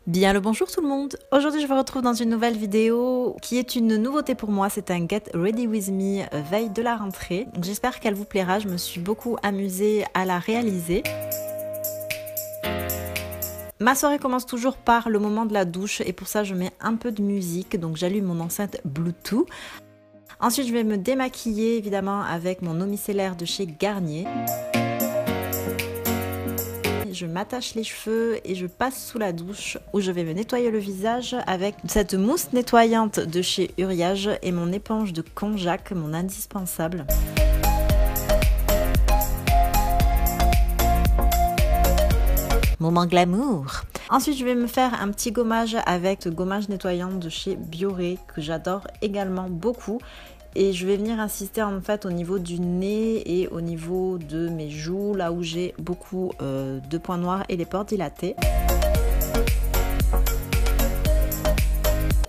Bien le bonjour tout le monde. Aujourd'hui je vous retrouve dans une nouvelle vidéo qui est une nouveauté pour moi. C'est un Get Ready With Me veille de la rentrée. J'espère qu'elle vous plaira. Je me suis beaucoup amusée à la réaliser. Ma soirée commence toujours par le moment de la douche et pour ça je mets un peu de musique. Donc j'allume mon enceinte Bluetooth. Ensuite je vais me démaquiller évidemment avec mon eau micellaire de chez Garnier. Je m'attache les cheveux et je passe sous la douche où je vais me nettoyer le visage avec cette mousse nettoyante de chez Uriage et mon éponge de konjac, mon indispensable. Moment glamour. Ensuite, je vais me faire un petit gommage avec ce gommage nettoyant de chez Bioré que j'adore également beaucoup. Et je vais venir insister en fait au niveau du nez et au niveau de mes joues, là où j'ai beaucoup de points noirs et les pores dilatés.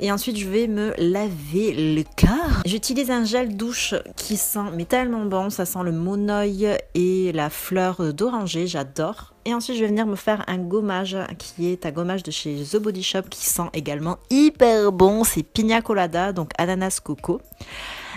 Et ensuite je vais me laver le corps. J'utilise un gel douche qui sent mais tellement bon, ça sent le monoï et la fleur d'oranger, j'adore. Et ensuite je vais venir me faire un gommage qui est un gommage de chez The Body Shop qui sent également hyper bon, c'est Pina Colada, donc ananas coco.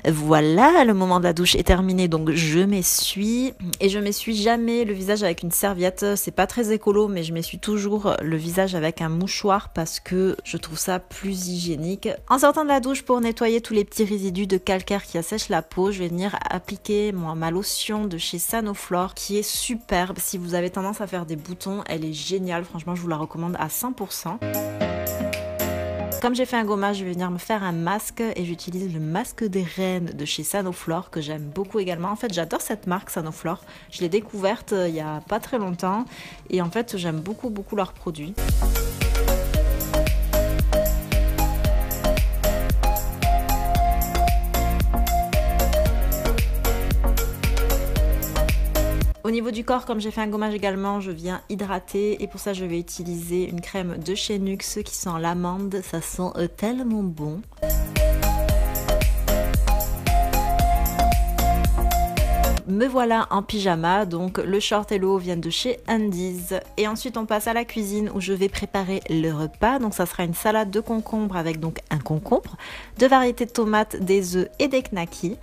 Voilà, le moment de la douche est terminé, donc je m'essuie et je m'essuie jamais le visage avec une serviette. C'est pas très écolo, mais je m'essuie toujours le visage avec un mouchoir parce que je trouve ça plus hygiénique. En sortant de la douche, pour nettoyer tous les petits résidus de calcaire qui assèchent la peau, je vais venir appliquer ma lotion de chez Sanoflore qui est superbe. Si vous avez tendance à faire des boutons, elle est géniale, franchement je vous la recommande à 100%. Comme j'ai fait un gommage, je vais venir me faire un masque et j'utilise le masque des reines de chez Sanoflore que j'aime beaucoup également. En fait, j'adore cette marque Sanoflore. Je l'ai découverte il y a pas très longtemps et en fait, j'aime beaucoup leurs produits. Au niveau du corps, comme j'ai fait un gommage également, je viens hydrater et pour ça je vais utiliser une crème de chez Nuxe qui sent l'amande, ça sent tellement bon. Me voilà en pyjama, donc le short et le haut viennent de chez Undies. Et ensuite on passe à la cuisine où je vais préparer le repas. Donc ça sera une salade de concombre avec donc un concombre, deux variétés de tomates, des œufs et des knackis.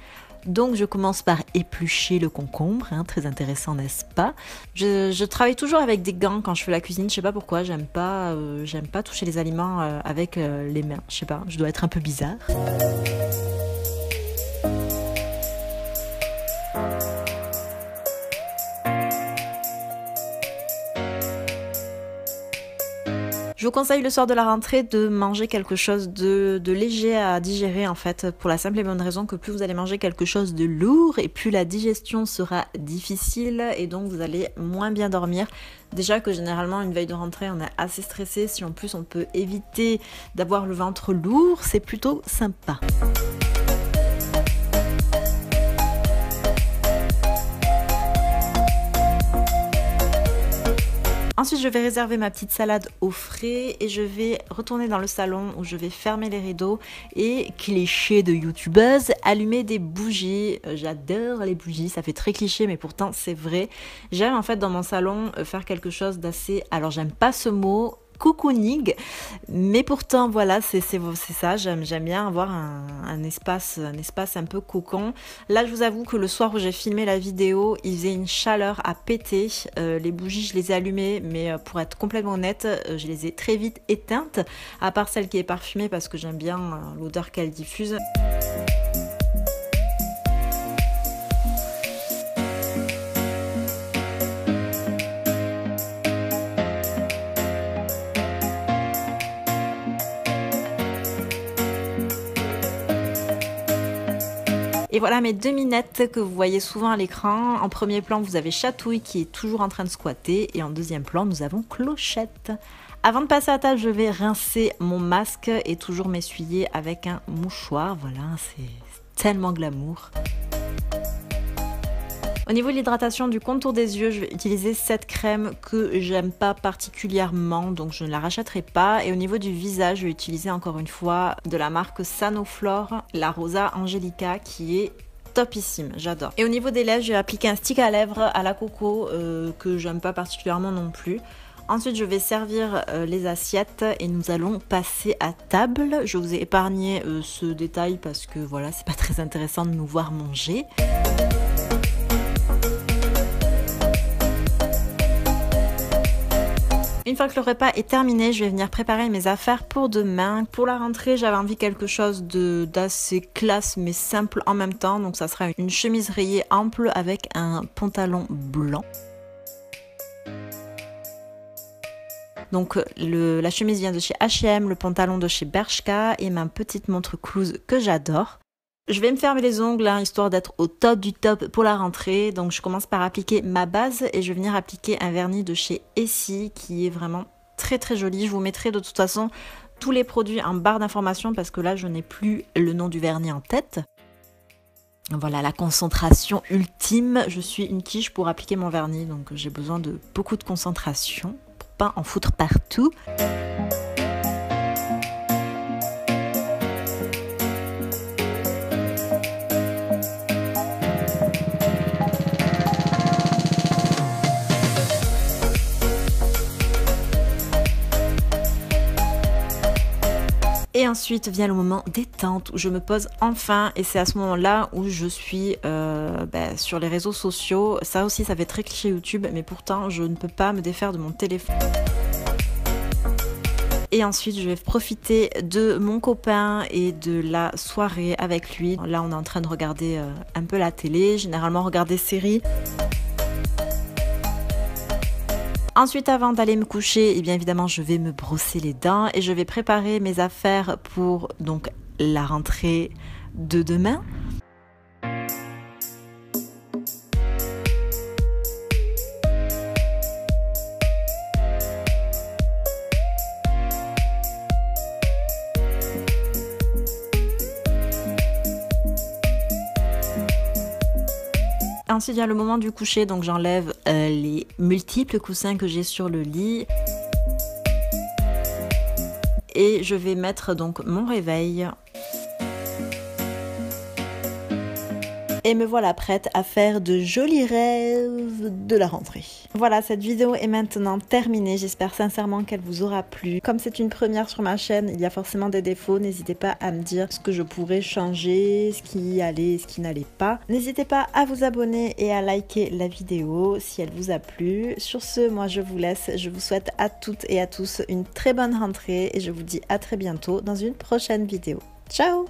Donc je commence par éplucher le concombre, hein, très intéressant n'est-ce pas? Je travaille toujours avec des gants quand je fais la cuisine, je sais pas pourquoi, j'aime pas toucher les aliments avec les mains, je sais pas, je dois être un peu bizarre. Je vous conseille le soir de la rentrée de manger quelque chose de léger à digérer en fait, pour la simple et bonne raison que plus vous allez manger quelque chose de lourd et plus la digestion sera difficile et donc vous allez moins bien dormir. Déjà que généralement une veille de rentrée on est assez stressé, si en plus on peut éviter d'avoir le ventre lourd, c'est plutôt sympa. Ensuite, je vais réserver ma petite salade au frais et je vais retourner dans le salon où je vais fermer les rideaux et, cliché de youtubeuse, allumer des bougies. J'adore les bougies, ça fait très cliché mais pourtant c'est vrai. J'aime en fait dans mon salon faire quelque chose d'assez, alors j'aime pas ce mot, cocooning, mais pourtant voilà c'est ça, j'aime bien avoir un espace un peu cocon. Là je vous avoue que le soir où j'ai filmé la vidéo il faisait une chaleur à péter, les bougies je les ai allumées mais pour être complètement honnête je les ai très vite éteintes, à part celle qui est parfumée parce que j'aime bien l'odeur qu'elle diffuse. Et voilà mes deux minettes que vous voyez souvent à l'écran. En premier plan, vous avez Chatouille qui est toujours en train de squatter. Et en deuxième plan, nous avons Clochette. Avant de passer à table, je vais rincer mon masque et toujours m'essuyer avec un mouchoir. Voilà, c'est tellement glamour. Au niveau de l'hydratation du contour des yeux, je vais utiliser cette crème que j'aime pas particulièrement, donc je ne la rachèterai pas. Et au niveau du visage, je vais utiliser encore une fois de la marque Sanoflore, la Rosa Angelica, qui est topissime, j'adore. Et au niveau des lèvres, je vais appliquer un stick à lèvres à la coco que j'aime pas particulièrement non plus. Ensuite, je vais servir les assiettes et nous allons passer à table. Je vous ai épargné ce détail parce que voilà, c'est pas très intéressant de nous voir manger. Une fois que le repas est terminé, je vais venir préparer mes affaires pour demain. Pour la rentrée, j'avais envie de quelque chose d'assez classe mais simple en même temps. Donc ça sera une chemise rayée ample avec un pantalon blanc. Donc la chemise vient de chez H&M, le pantalon de chez Bershka et ma petite montre Cluse que j'adore. Je vais me faire les ongles hein, histoire d'être au top du top pour la rentrée. Donc je commence par appliquer ma base et je vais venir appliquer un vernis de chez Essie qui est vraiment très très joli. Je vous mettrai de toute façon tous les produits en barre d'informations parce que là je n'ai plus le nom du vernis en tête. Voilà la concentration ultime. Je suis une quiche pour appliquer mon vernis donc j'ai besoin de beaucoup de concentration pour pas en foutre partout. Et ensuite vient le moment détente où je me pose enfin et c'est à ce moment-là où je suis sur les réseaux sociaux. Ça aussi ça fait très cliché YouTube mais pourtant je ne peux pas me défaire de mon téléphone. Et ensuite je vais profiter de mon copain et de la soirée avec lui. Là on est en train de regarder un peu la télé, généralement regarder séries. Ensuite, avant d'aller me coucher, eh bien évidemment, je vais me brosser les dents et je vais préparer mes affaires pour donc la rentrée de demain. Ensuite, il y a le moment du coucher, donc j'enlève les multiples coussins que j'ai sur le lit. Et je vais mettre donc mon réveil. Et me voilà prête à faire de jolis rêves de la rentrée. Voilà, cette vidéo est maintenant terminée. J'espère sincèrement qu'elle vous aura plu. Comme c'est une première sur ma chaîne, il y a forcément des défauts. N'hésitez pas à me dire ce que je pourrais changer, ce qui allait, ce qui n'allait pas. N'hésitez pas à vous abonner et à liker la vidéo si elle vous a plu. Sur ce, moi je vous laisse. Je vous souhaite à toutes et à tous une très bonne rentrée et je vous dis à très bientôt dans une prochaine vidéo. Ciao!